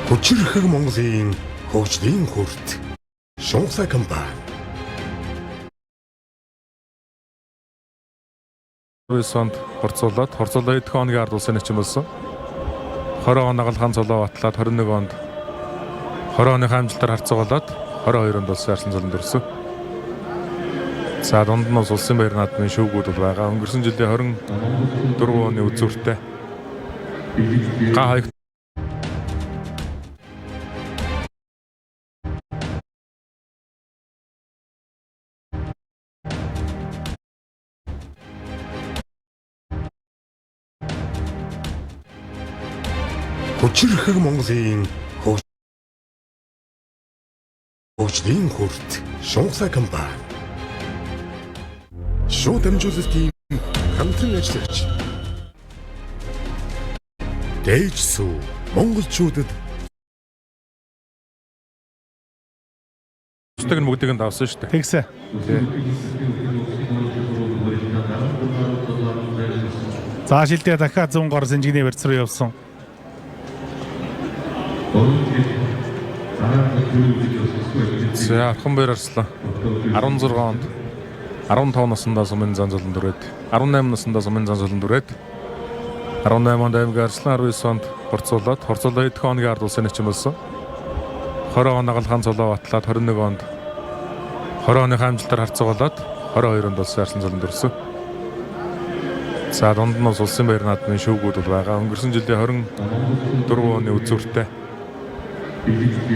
Хүчирхэг Монголын хөгжлийн хүрт Шунхсай компани 9 онд хорцуулаад идэх хоногийн ард улсын нэгэн болсон. 20 он агалхан цолоо батлаад 21 онд 20 оны хамжилтаар харьцуулаад 22 онд улсын арслан цолонд өрсөн. За дунд нь улсын баяр наадмын шүүгүүд бол байгаа. Өнгөрсөн жилийн 24 оны үзүүртэй га Хүчирхэг Монголын хөгжлийн хүрт Шунхсай компани шууд амжуулалтын хамтран ажиллагч Дэйжсүү монголчуудад Стэг нь бүгдийг нь давсан шүү дээ. Тэгсэ. За шилдээ дахиад 100 гор сэнжигний барьц руу явсан. За Архан баяр арслан 16 онд 15 наснда сумын зан золонд өрөөд 18 наснда сумын зан золонд өрөөд 18 онд аймаг арслан 19 онд хорцуулаад идэх хоногийн ард улсын нэгэн болсон. 20 он агалхан цолоо батлаад 21 онд 20 оны хамжилтаар харьцуулаад 22 онд улсын арслан цолонд өрсөн. За дунд нь улсын баяр наадмын шүүгүүд бол байгаа. Өнгөрсөн жилийн 24 оны үзүүртэй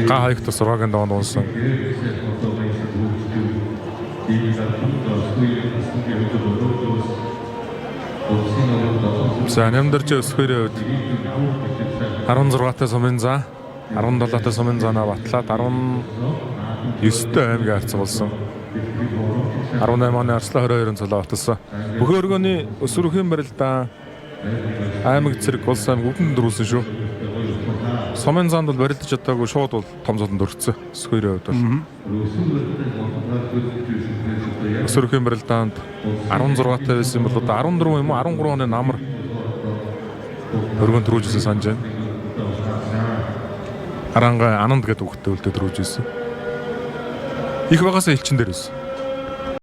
га хаягт сургаагийн донд унсан. За нэмдэрч өсөхөрөө 16-тай сумын зан 17-тай сумын занаа батлаад 19-тэй аймгийн харьцуулсан. 18 оны арслан 22-ын цолоо баталсан. Бүх өргөний өсвөрхийн барилдаа аймаг зэрэг улс аймаг үдэнд дөрүүлсэн шүү. Сумын занд бол барилдаж чадаагүй шууд бол том золонд өрцсөн. Өсөхөрийн хувьд бол. Өсвөрхийн барилдаанд 16-тай байсан бол одоо 14 юм уу 13 оны намар өргөнд төрүүлжсэн санаж байна. Аранга Ананд гэдэг хүүхдэд үлдээд төрүүлжсэн. Их багасаа элчин дээр байсан.